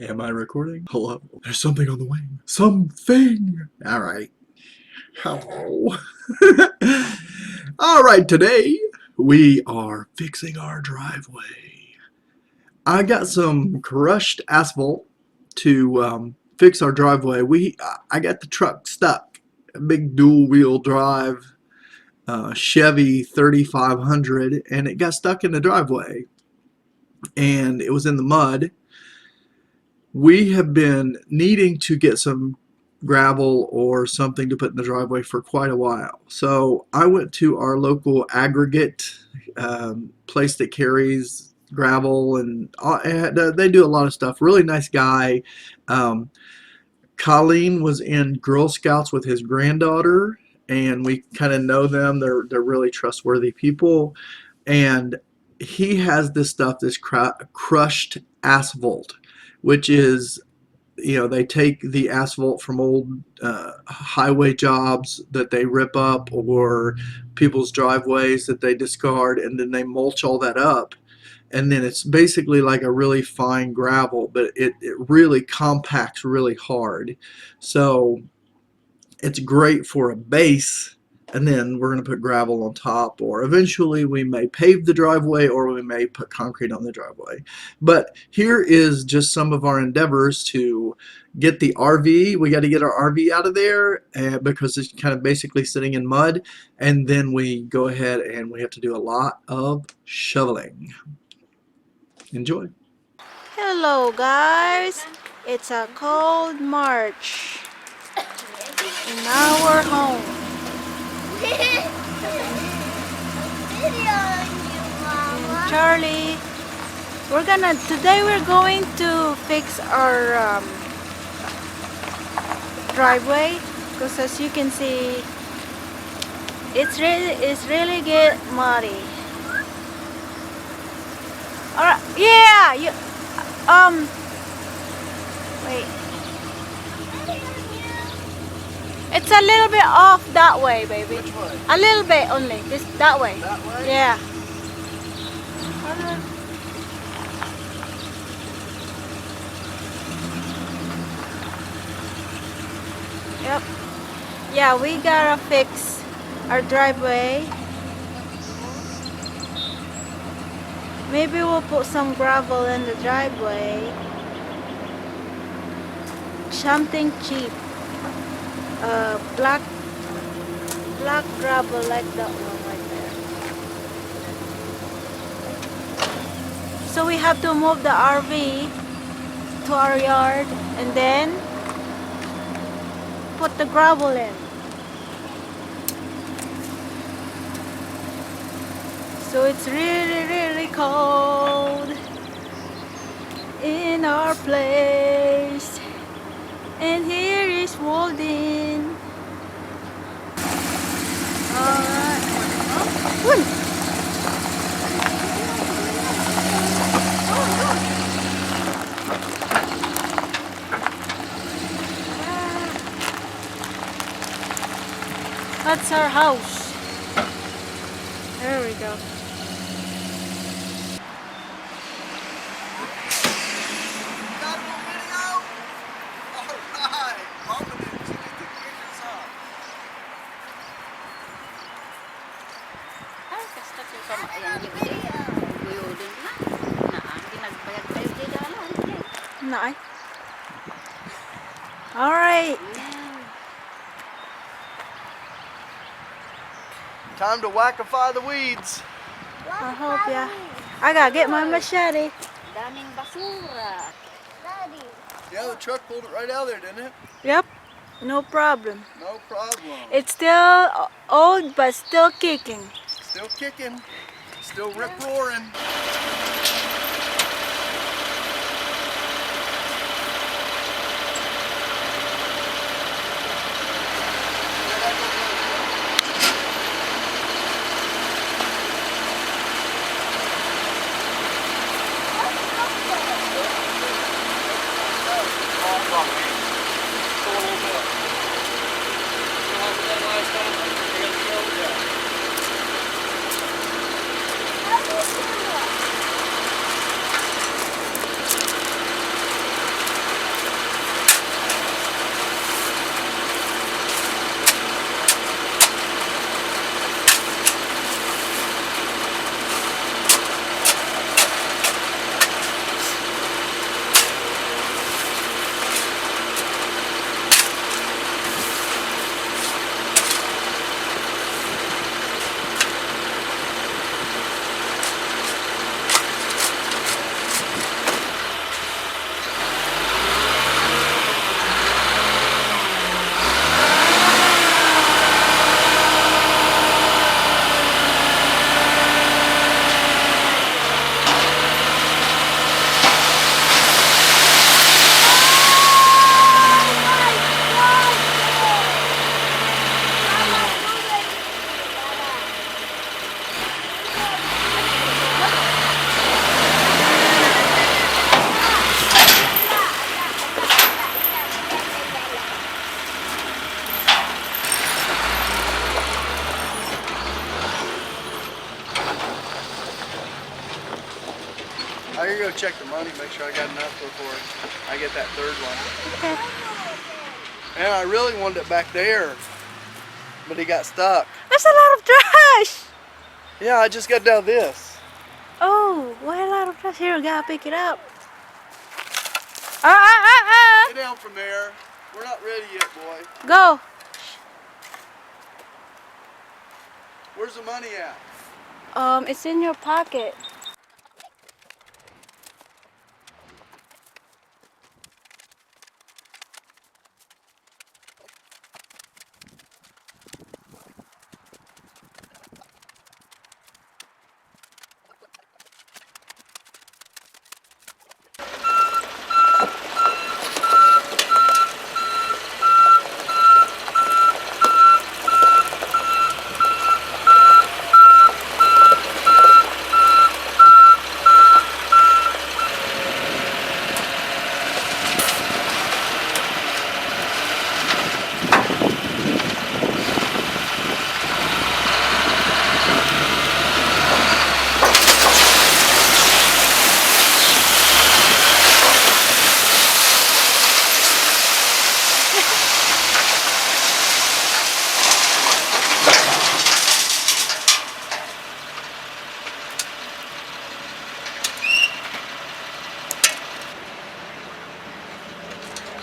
Am I recording? Hello? There's something on the wing. Something! Alright. Hello. Alright, today we are fixing our driveway. I got some crushed asphalt to fix our driveway. I got the truck stuck. A big dual wheel drive Chevy 3500, and it got stuck in the driveway. And it was in the mud. We have been needing to get some gravel or something to put in the driveway for quite a while. So I went to our local aggregate place that carries gravel, and they do a lot of stuff. Really nice guy. Colleen was in Girl Scouts with his granddaughter, and we kind of know them. They're really trustworthy people, and he has this stuff, this crushed asphalt, which is, they take the asphalt from old highway jobs that they rip up, or people's driveways that they discard, and then they mulch all that up, and then it's basically like a really fine gravel, but it really compacts really hard. So it's great for a base, and then we're going to put gravel on top, or eventually we may pave the driveway, or we may put concrete on the driveway. But here is just some of our endeavors to get the RV. We got to get our RV out of there because it's kind of basically sitting in mud, and then we go ahead and we have to do a lot of shoveling. Enjoy. Hello guys, it's a cold March in our home. Charlie, today we're going to fix our driveway, because as you can see, it's really get muddy. Alright, yeah, wait. It's a little bit off that way, baby. Which way? A little bit only. That way. That way? Yeah. Yep. Yeah, we gotta fix our driveway. Maybe we'll put some gravel in the driveway. Something cheap. Black gravel like that one right there. So we have to move the RV to our yard and then put the gravel in. So it's really cold in our place, and here is Walden. Alright. That's our house. There we go. Alright. Time to whackify the weeds. I hope, yeah. I gotta get my machete. Daming basura. Daddy. Yeah, the truck pulled it right out of there, didn't it? Yep. No problem. No problem. It's still old, but still kicking. Still kicking. Still rip-roaring. I gotta go check the money, make sure I got enough before I get that third one. Okay. And I really wanted it back there, but he got stuck. There's a lot of trash. Yeah, I just got down this. Oh, why a lot of trash here? Gotta pick it up. Get down from there. We're not ready yet, boy. Go. Where's the money at? It's in your pocket.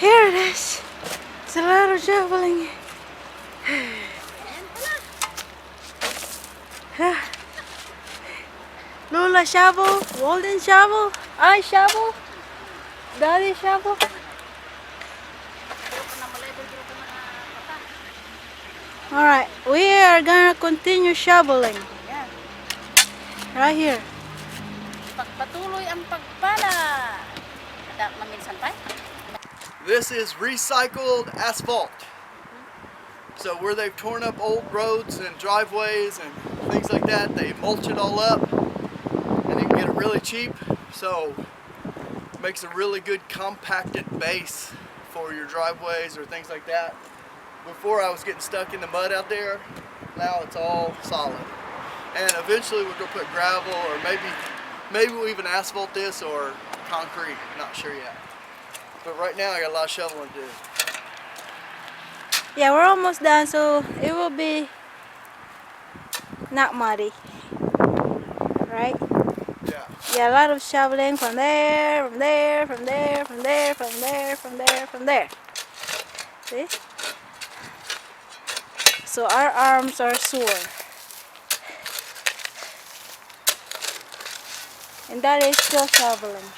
Here it is. It's a lot of shoveling. Lola shovel, Walden shovel, I shovel, Daddy shovel. Alright, we are gonna continue shoveling. Right here. Pagpatuloy ang pagpala. Ada maminsan pa? This is recycled asphalt. So where they've torn up old roads and driveways and things like that, they mulch it all up and you can get it really cheap. So it makes a really good compacted base for your driveways or things like that. Before I was getting stuck in the mud out there, now it's all solid. And eventually we're gonna put gravel or maybe we'll even asphalt this or concrete, not sure yet. But right now I got a lot of shoveling to do. Yeah, we're almost done, so it will be not muddy. Right? Yeah. Yeah, a lot of shoveling from there, from there, from there, from there, from there, from there, from there. See? So our arms are sore. And that is still shoveling.